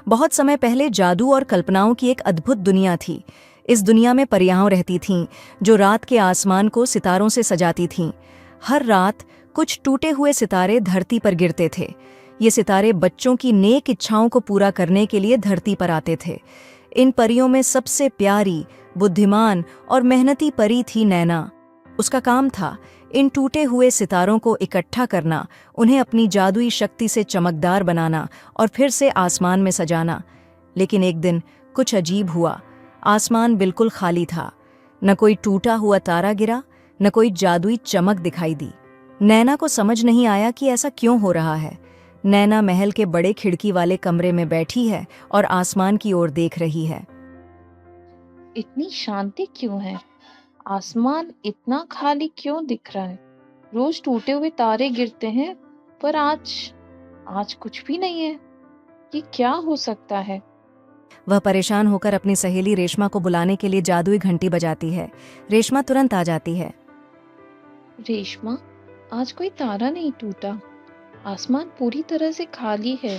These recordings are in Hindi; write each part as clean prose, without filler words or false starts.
बहुत समय पहले जादू और कल्पनाओं की एक अद्भुत दुनिया थी। इस दुनिया में परियां रहती थीं, जो रात के आसमान को सितारों से सजाती थीं। हर रात कुछ टूटे हुए सितारे धरती पर गिरते थे। ये सितारे बच्चों की नेक इच्छाओं को पूरा करने के लिए धरती पर आते थे। इन परियों में सबसे प्यारी, बुद्धिमान और मेहनती परी थी नैना। उसका काम था इन टूटे हुए सितारों को इकट्ठा करना, उन्हें अपनी जादुई शक्ति से चमकदार बनाना और फिर से आसमान में सजाना। लेकिन एक दिन कुछ अजीब हुआ। आसमान बिल्कुल खाली था। न कोई टूटा हुआ तारा गिरा, न कोई जादुई चमक दिखाई दी। नैना को समझ नहीं आया कि ऐसा क्यों हो रहा है। नैना महल के बड़े खिड़की वाले कमरे में बैठी है और आसमान की ओर देख रही है। इतनी शांति क्यों है? आसमान इतना खाली क्यों दिख रहा है? रोज टूटे हुए तारे गिरते हैं, पर आज आज कुछ भी नहीं है। ये क्या हो सकता है? वह परेशान होकर अपनी सहेली रेशमा को बुलाने के लिए जादुई घंटी बजाती है। रेशमा तुरंत आ जाती है। रेशमा, आज कोई तारा नहीं टूटा। आसमान पूरी तरह से खाली है।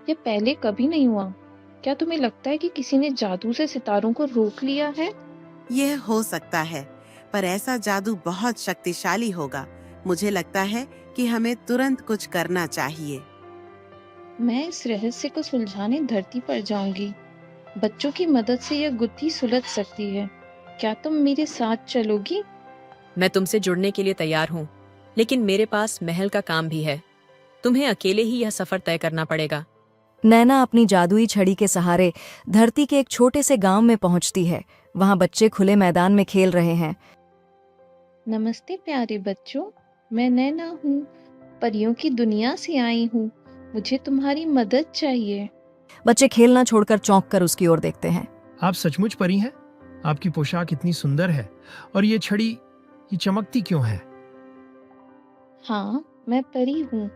ये पहले कभी नहीं हुआ। क्या तुम्हें लगता है कि किसी ने जादू से सितारों को रोक लिया है? यह हो सकता है, पर ऐसा जादू बहुत शक्तिशाली होगा। मुझे लगता है कि हमें तुरंत कुछ करना चाहिए। मैं इस रहस्य को सुलझाने धरती पर जाऊंगी। बच्चों की मदद से यह गुत्थी सुलझ सकती है। क्या तुम मेरे साथ चलोगी? मैं तुमसे जुड़ने के लिए तैयार हूँ, लेकिन मेरे पास महल का काम भी है। तुम्हें अकेले ही यह सफर तय करना पड़ेगा। नैना अपनी जादुई छड़ी के सहारे धरती के एक छोटे से गांव में पहुंचती है। वहां बच्चे खुले मैदान में खेल रहे हैं। नमस्ते प्यारे बच्चों, मैं नैना हूँ। परियों की दुनिया से आई हूँ। मुझे तुम्हारी मदद चाहिए। बच्चे खेलना छोड़कर चौंक कर उसकी ओर देखते हैं। आप सचमुच परी हैं? आपकी पोशाक इतनी सुंदर है, और ये छड़ी ये चमकती क्यों है? हाँ, मैं परी हूँ,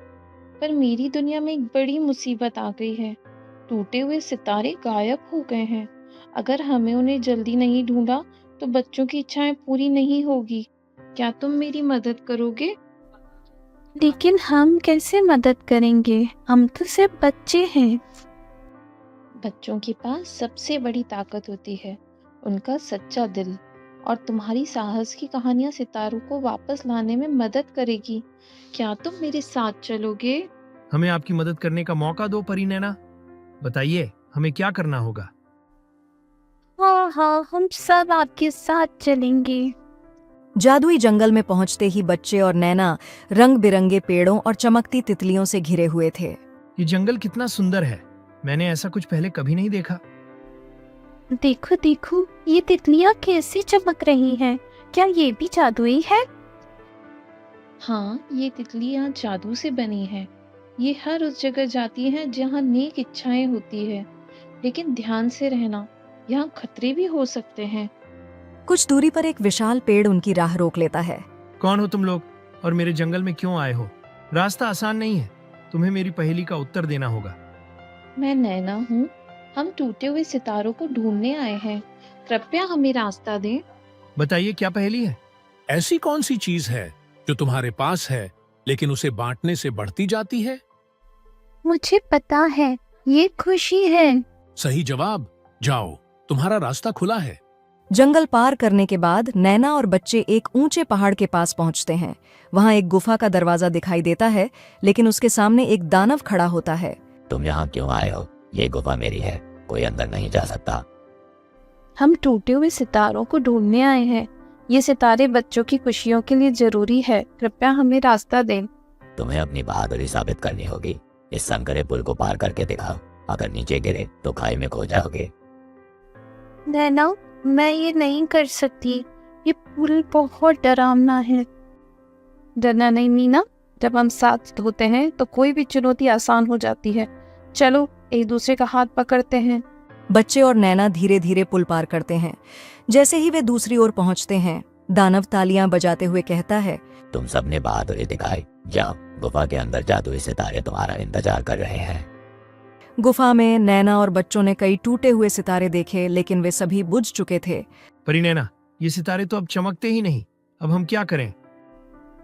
पर मेरी दुनिया में एक बड़ी मुसीबत आ गई है। टूटे हुए सितारे गायब हो गए हैं। अगर हमें उन्हें जल्दी नहीं ढूंढा तो बच्चों की इच्छाएं पूरी नहीं होगी। क्या तुम मेरी मदद करोगे? लेकिन हम कैसे मदद करेंगे? हम तो सिर्फ बच्चे हैं। बच्चों के पास सबसे बड़ी ताकत होती है उनका सच्चा दिल, और तुम्हारी साहस की कहानियां सितारों को वापस लाने में मदद करेगी। क्या तुम मेरे साथ चलोगे? हमें आपकी मदद करने का मौका दो परी नैना। बताइए, हमें क्या करना होगा? हाँ हाँ, हम सब आपके साथ चलेंगे। जादुई जंगल में पहुंचते ही बच्चे और नैना रंग बिरंगे पेड़ों और चमकती तितलियों से घिरे हुए थे। ये जंगल कितना सुंदर है। मैंने ऐसा कुछ पहले कभी नहीं देखा। देखो देखो, ये तितलियां कैसी चमक रही हैं। क्या ये भी जादुई है? हाँ, ये तितलियां जादू से बनी है। ये हर उस जगह जाती हैं जहाँ नेक इच्छाएं होती है। लेकिन ध्यान से रहना, यहाँ खतरे भी हो सकते हैं। कुछ दूरी पर एक विशाल पेड़ उनकी राह रोक लेता है। कौन हो तुम लोग, और मेरे जंगल में क्यों आए हो? रास्ता आसान नहीं है। तुम्हें मेरी पहेली का उत्तर देना होगा। मैं नैना हूँ। हम टूटे हुए सितारों को ढूंढने आए हैं। कृपया हमें रास्ता दें। बताइए, क्या पहेली है? ऐसी कौन सी चीज है जो तुम्हारे पास है लेकिन उसे बांटने से बढ़ती जाती है? मुझे पता है, ये खुशी है। सही जवाब। जाओ, तुम्हारा रास्ता खुला है। जंगल पार करने के बाद नैना और बच्चे एक ऊंचे पहाड़ के पास पहुंचते हैं। वहां एक गुफा का दरवाजा दिखाई देता है, लेकिन उसके सामने एक दानव खड़ा होता है। तुम यहाँ क्यों आए हो? ये गुफा मेरी है, कोई अंदर नहीं जा सकता। हम टूटे हुए सितारों को ढूंढने आए हैं। ये सितारे बच्चों की खुशियों के लिए जरूरी है। कृपया हमें रास्ता दें। तुम्हें अपनी बहादुरी साबित करनी होगी। इस संकरे पुल को पार करके दिखाओ। अगर नीचे गिरे तो खाई में खो जाओगे। नैना, मैं ये नहीं कर सकती। ये पुल बहुत डरावना है। डरना नहीं मीना, जब हम साथ होते हैं तो कोई भी चुनौती आसान हो जाती है। चलो एक दूसरे का हाथ पकड़ते हैं। बच्चे और नैना धीरे धीरे पुल पार करते हैं। जैसे ही वे दूसरी ओर पहुंचते हैं, दानव तालियां बजाते हुए कहता है, तुम सबने बहादुरी दिखाई। जाओ, गुफा के अंदर जादुई सितारे तुम्हारा इंतजार कर रहे हैं। गुफा में नैना और बच्चों ने कई टूटे हुए सितारे देखे, लेकिन वे सभी बुझ चुके थे। परी नैना, ये सितारे तो अब चमकते ही नहीं। अब हम क्या करें?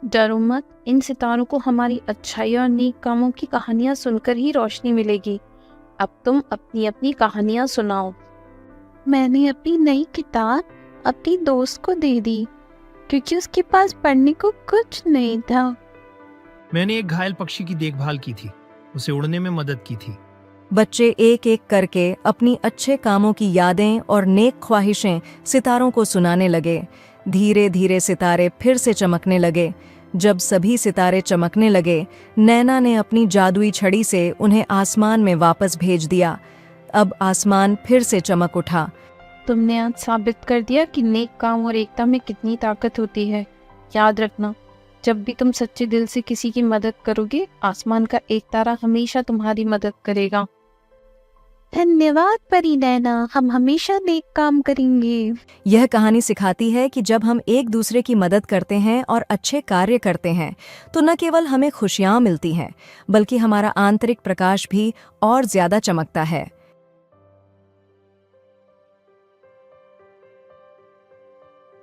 डरो मत, इन सितारों को हमारी अच्छाई और नेक कामों की कहानियां सुनकर ही रोशनी मिलेगी। अब तुम अपनी अपनी कहानियां सुनाओ। मैंने अपनी नई किताब अपनी दोस्त को दे दी क्योंकि उसके पास पढ़ने को कुछ नहीं था। मैंने एक घायल पक्षी की देखभाल की थी, उसे उड़ने में मदद की थी। बच्चे एक एक करके अपनी अच्छे कामों की यादें और नेक ख्वाहिशें सितारों को सुनाने लगे। धीरे धीरे सितारे फिर से चमकने लगे। जब सभी सितारे चमकने लगे, नैना ने अपनी जादुई छड़ी से उन्हें आसमान में वापस भेज दिया। अब आसमान फिर से चमक उठा। तुमने आज साबित कर दिया कि नेक काम और एकता में कितनी ताकत होती है। याद रखना, जब भी तुम सच्चे दिल से किसी की मदद करोगे, आसमान का एक तारा हमेशा तुम्हारी मदद करेगा। धन्यवाद परी नैना, हम हमेशा नेक काम करेंगे। यह कहानी सिखाती है कि जब हम एक दूसरे की मदद करते हैं और अच्छे कार्य करते हैं, तो न केवल हमें खुशियाँ मिलती हैं, बल्कि हमारा आंतरिक प्रकाश भी और ज्यादा चमकता है।